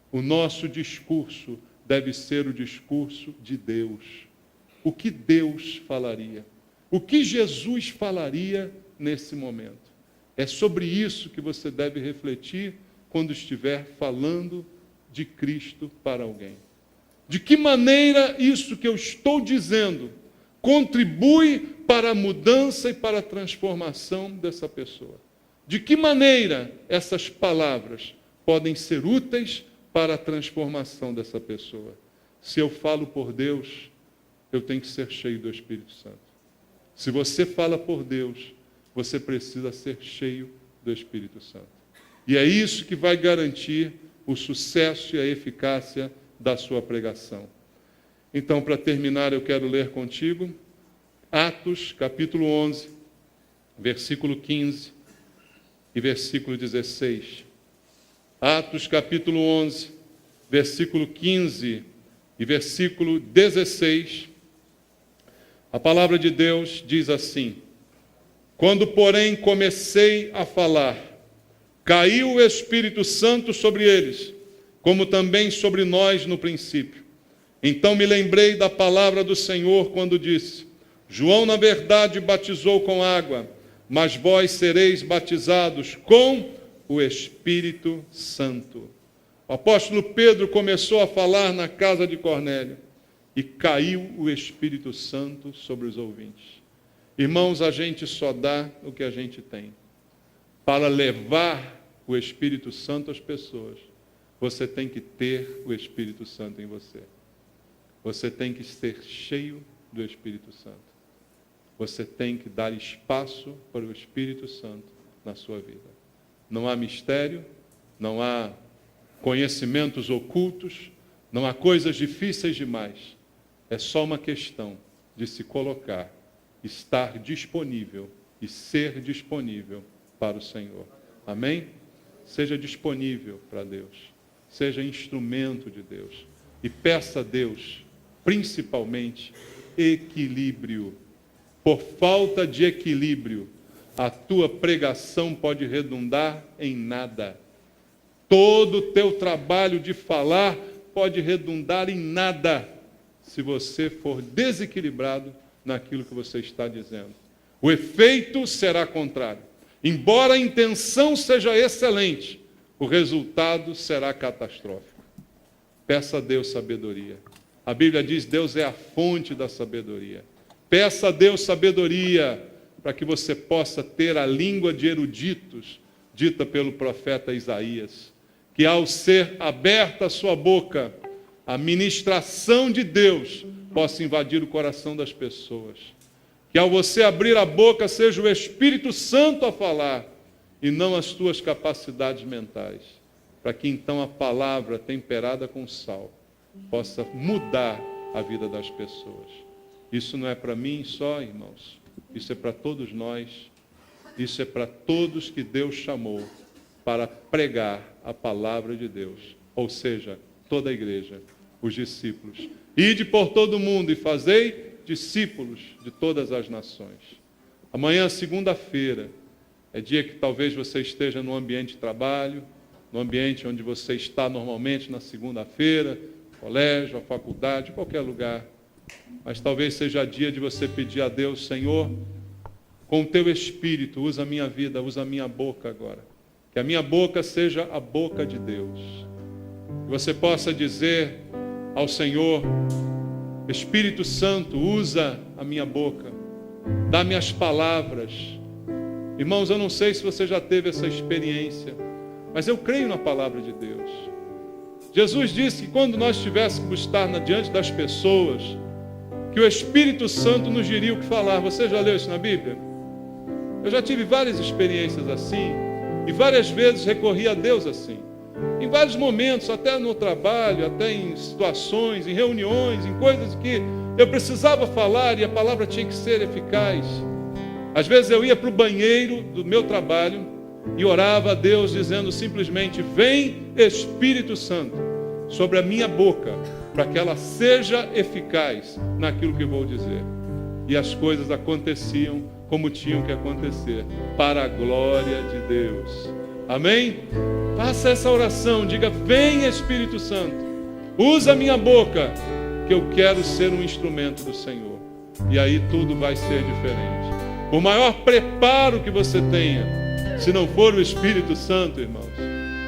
O nosso discurso deve ser o discurso de Deus. O que Deus falaria? O que Jesus falaria nesse momento? É sobre isso que você deve refletir quando estiver falando de Cristo para alguém. De que maneira isso que eu estou dizendo contribui para a mudança e para a transformação dessa pessoa? De que maneira essas palavras podem ser úteis para a transformação dessa pessoa? Se eu falo por Deus, eu tenho que ser cheio do Espírito Santo. Se você fala por Deus, você precisa ser cheio do Espírito Santo. E é isso que vai garantir o sucesso e a eficácia da sua pregação. Então, para terminar, eu quero ler contigo Atos, capítulo 11, versículo 15 e versículo 16. Atos, capítulo 11, versículo 15 e versículo 16. A palavra de Deus diz assim: Quando, porém, comecei a falar, caiu o Espírito Santo sobre eles, como também sobre nós no princípio. Então me lembrei da palavra do Senhor quando disse: João, na verdade, batizou com água, mas vós sereis batizados com o Espírito Santo. O apóstolo Pedro começou a falar na casa de Cornélio. e caiu o Espírito Santo sobre os ouvintes. Irmãos, a gente só dá o que a gente tem. Para levar o Espírito Santo às pessoas, você tem que ter o Espírito Santo em você. Você tem que ser cheio do Espírito Santo. Você tem que dar espaço para o Espírito Santo na sua vida. Não há mistério, não há conhecimentos ocultos, não há coisas difíceis demais. É só uma questão de se colocar, estar disponível e ser disponível para o Senhor. Amém? Seja disponível para Deus. Seja instrumento de Deus. E peça a Deus, principalmente, equilíbrio. Por falta de equilíbrio, a tua pregação pode redundar em nada. Todo o teu trabalho de falar pode redundar em nada, se você for desequilibrado naquilo que você está dizendo. O efeito será contrário. Embora a intenção seja excelente, o resultado será catastrófico. Peça a Deus sabedoria. A Bíblia diz: Deus é a fonte da sabedoria. Peça a Deus sabedoria para que você possa ter a língua de eruditos dita pelo profeta Isaías, que ao ser aberta a sua boca, a ministração de Deus possa invadir o coração das pessoas. Que ao você abrir a boca seja o Espírito Santo a falar e não as tuas capacidades mentais, para que então a palavra temperada com sal possa mudar a vida das pessoas. Isso não é para mim só, irmãos. Isso é para todos nós. Isso é para todos que Deus chamou para pregar a palavra de Deus. Ou seja, toda a igreja, os discípulos. Ide por todo o mundo e fazei discípulos de todas as nações. Amanhã, segunda-feira, é dia que talvez você esteja no ambiente de trabalho, no ambiente onde você está normalmente na segunda-feira, colégio, a faculdade, qualquer lugar. Mas talvez seja dia de você pedir a Deus: Senhor, com o teu Espírito, usa a minha vida, usa a minha boca agora. Que a minha boca seja a boca de Deus. Que você possa dizer ao Senhor: Espírito Santo, usa a minha boca, dá-me as palavras. Irmãos, eu não sei se você já teve essa experiência, mas eu creio na palavra de Deus. Jesus disse que quando nós tivéssemos estar diante das pessoas, que o Espírito Santo nos diria o que falar. Você já leu isso na Bíblia? Eu já tive várias experiências assim, e várias vezes recorri a Deus assim. Em vários momentos, até no trabalho, até em situações, em reuniões, em coisas que eu precisava falar e a palavra tinha que ser eficaz. Às vezes eu ia para o banheiro do meu trabalho e orava a Deus dizendo simplesmente: vem Espírito Santo sobre a minha boca, para que ela seja eficaz naquilo que vou dizer. E as coisas aconteciam como tinham que acontecer, para a glória de Deus. Amém? Faça essa oração, diga: vem Espírito Santo, usa a minha boca, que eu quero ser um instrumento do Senhor. E aí tudo vai ser diferente. Por maior preparo que você tenha, se não for o Espírito Santo, irmãos,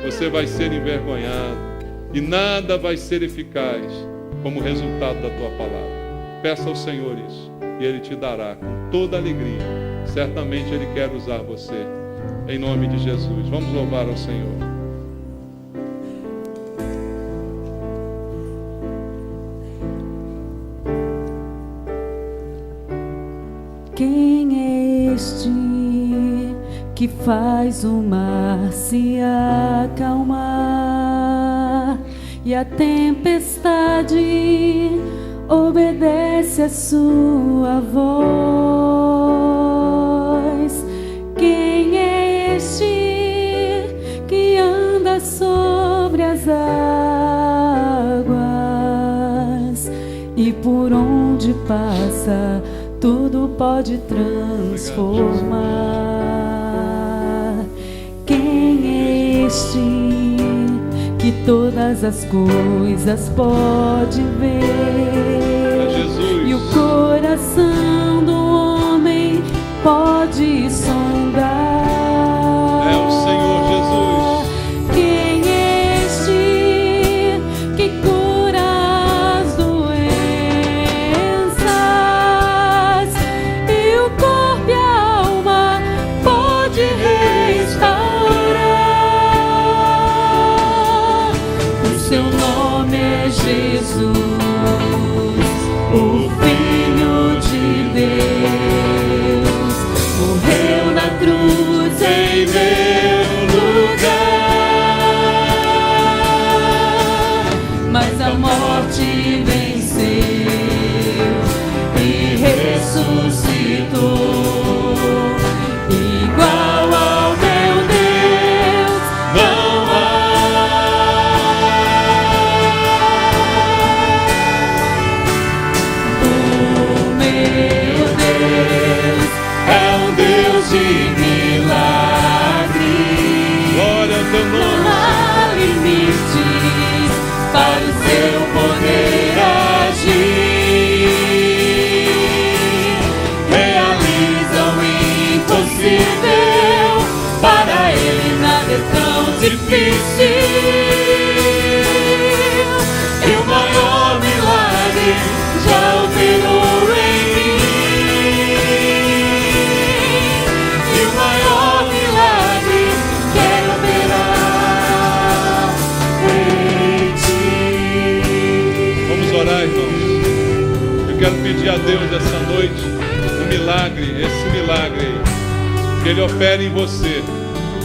você vai ser envergonhado e nada vai ser eficaz como resultado da tua palavra. Peça ao Senhor isso e Ele te dará com toda alegria. Certamente Ele quer usar você, em nome de Jesus. Vamos louvar ao Senhor. Quem é este que faz o mar se acalmar e a tempestade obedece a sua voz? Quem é este que anda sobre as águas e por onde passa tudo pode transformar? Quem é este que todas as coisas pode ver e o coração do homem pode sondar? É o Senhor Jesus. Quem é este que cura as doenças difícil, e o maior milagre já operou em mim. E o maior milagre quer operar em ti. Vamos orar, irmãos. Eu quero pedir a Deus essa noite um milagre, esse milagre aí, que Ele opere em você.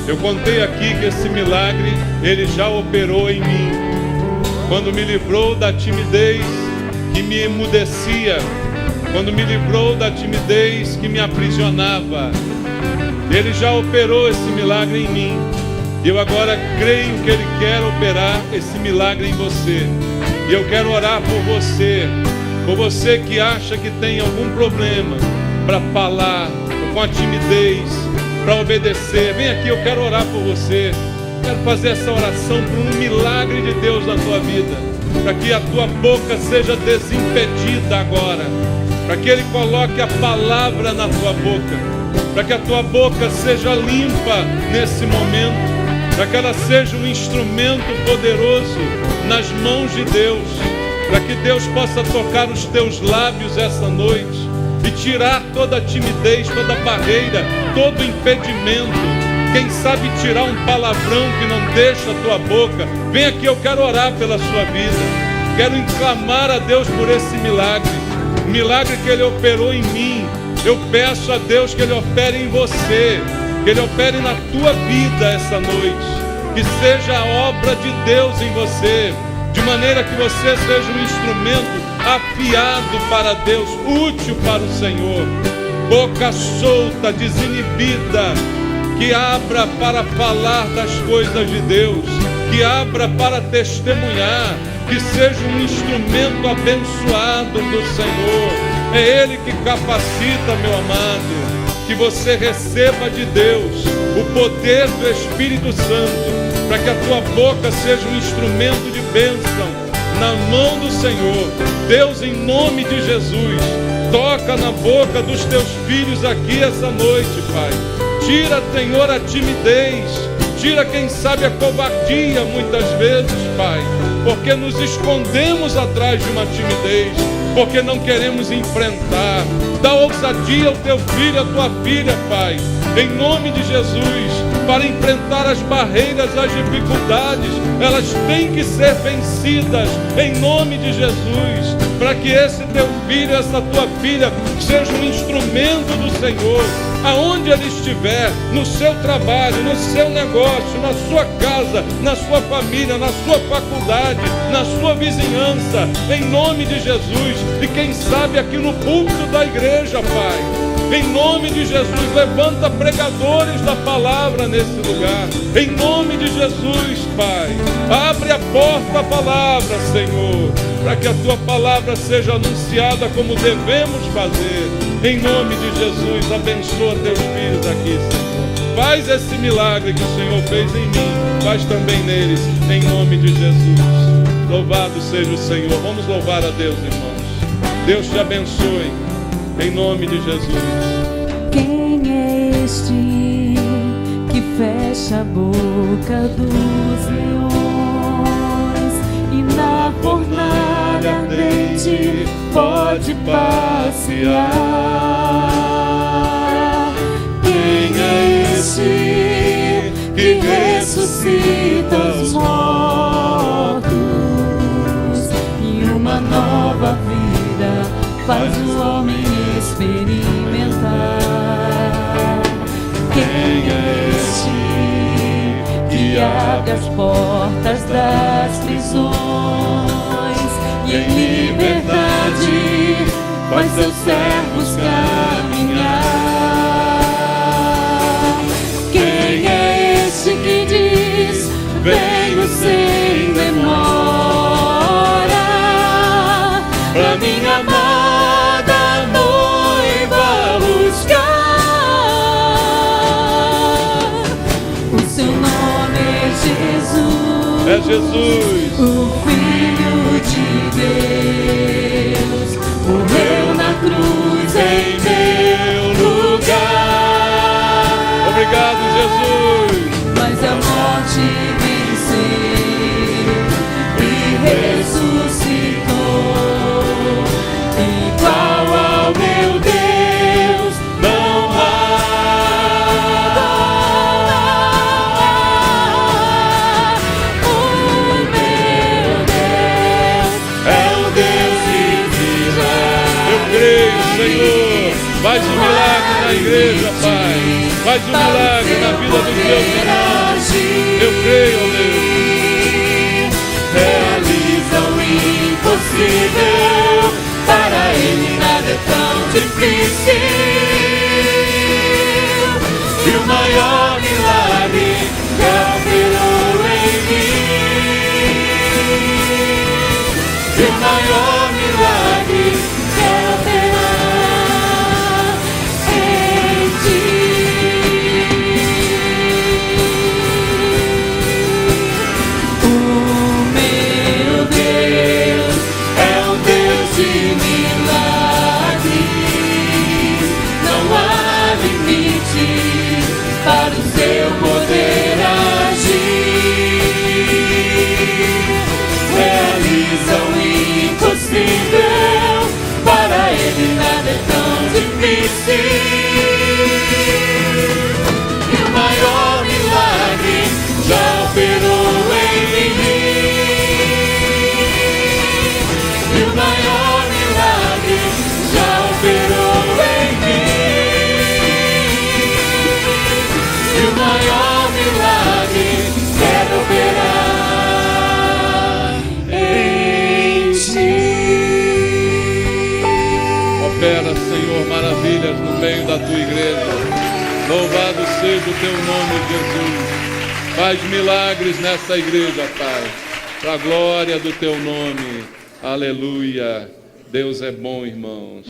Eu contei aqui que esse milagre Ele já operou em mim, quando me livrou da timidez que me emudecia, quando me livrou da timidez que me aprisionava. Ele já operou esse milagre em mim, e eu agora creio que Ele quer operar esse milagre em você. E eu quero orar por você que acha que tem algum problema para falar, com a timidez, para obedecer. Vem aqui, eu quero orar por você. Quero fazer essa oração por um milagre de Deus na tua vida, para que a tua boca seja desimpedida agora, para que Ele coloque a palavra na tua boca, para que a tua boca seja limpa nesse momento, para que ela seja um instrumento poderoso nas mãos de Deus, para que Deus possa tocar os teus lábios essa noite e tirar toda a timidez, toda a barreira, todo o impedimento. Quem sabe tirar um palavrão que não deixa a tua boca. Vem aqui, eu quero orar pela sua vida. Quero clamar a Deus por esse milagre. O milagre que Ele operou em mim. Eu peço a Deus que Ele opere em você, que Ele opere na tua vida essa noite. Que seja a obra de Deus em você, de maneira que você seja um instrumento afiado para Deus, útil para o Senhor. Boca solta, desinibida, que abra para falar das coisas de Deus, que abra para testemunhar, que seja um instrumento abençoado do Senhor. É Ele que capacita, meu amado. Que você receba de Deus o poder do Espírito Santo, para que a tua boca seja um instrumento de bênção na mão do Senhor. Deus, em nome de Jesus, toca na boca dos teus filhos aqui essa noite, Pai. Tira, Senhor, a timidez, tira, quem sabe, a covardia muitas vezes, Pai, porque nos escondemos atrás de uma timidez, porque não queremos enfrentar. Dá ousadia ao teu filho, à tua filha, Pai, em nome de Jesus, para enfrentar as barreiras, as dificuldades. Elas têm que ser vencidas em nome de Jesus, para que esse teu filho, essa tua filha, seja um instrumento do Senhor, aonde ele estiver, no seu trabalho, no seu negócio, na sua casa, na sua família, na sua faculdade, na sua vizinhança, em nome de Jesus. E quem sabe aqui no púlpito da igreja, Pai, em nome de Jesus, levanta pregadores da palavra nesse lugar. Em nome de Jesus, Pai, abre a porta à palavra, Senhor, para que a tua palavra seja anunciada como devemos fazer. Em nome de Jesus, abençoa teus filhos aqui, Senhor. Faz esse milagre que o Senhor fez em mim, faz também neles, em nome de Jesus. Louvado seja o Senhor. Vamos louvar a Deus, irmãos. Deus te abençoe, em nome de Jesus. Quem é este que fecha a boca dos leões e na fornalha ardente pode passear? Quem é este que ressuscita os mortos e uma nova vida faz o homem experimentar? Quem é este que abre as portas das prisões e em liberdade faz seus servos caminhar? Quem é este que diz: venho sem demora, pra minha amada noiva buscar? O seu nome é Jesus, É Jesus, o Filho de Deus, morreu na cruz em meu lugar. Obrigado, Jesus. mas a morte venceu e ressuscitou. Igual ao meu Deus não há. O meu Deus é o Deus de Israel. Eu creio, Senhor. Faz um milagre na igreja, Pai. Faz um milagre na vida dos meus irmãos. Eu creio, ó Deus. Realiza o impossível, para Ele nada é tão difícil. E o maior milagre já operou em mim. E o maior milagre já operou em ti. O meu Deus é um Deus de milagres. Não há limite para o seu poder agir. Realiza o impossível, para Ele nada é tão difícil. E o maior milagre já operou em mim. E o maior milagre já operou em mim. E o maior milagre quer operar em ti. Opera, Senhor, maravilhas no meio da tua igreja. Louvado seja o teu nome, Jesus. Faz milagres nessa igreja, Pai, para a glória do teu nome. Aleluia. Deus é bom, irmãos.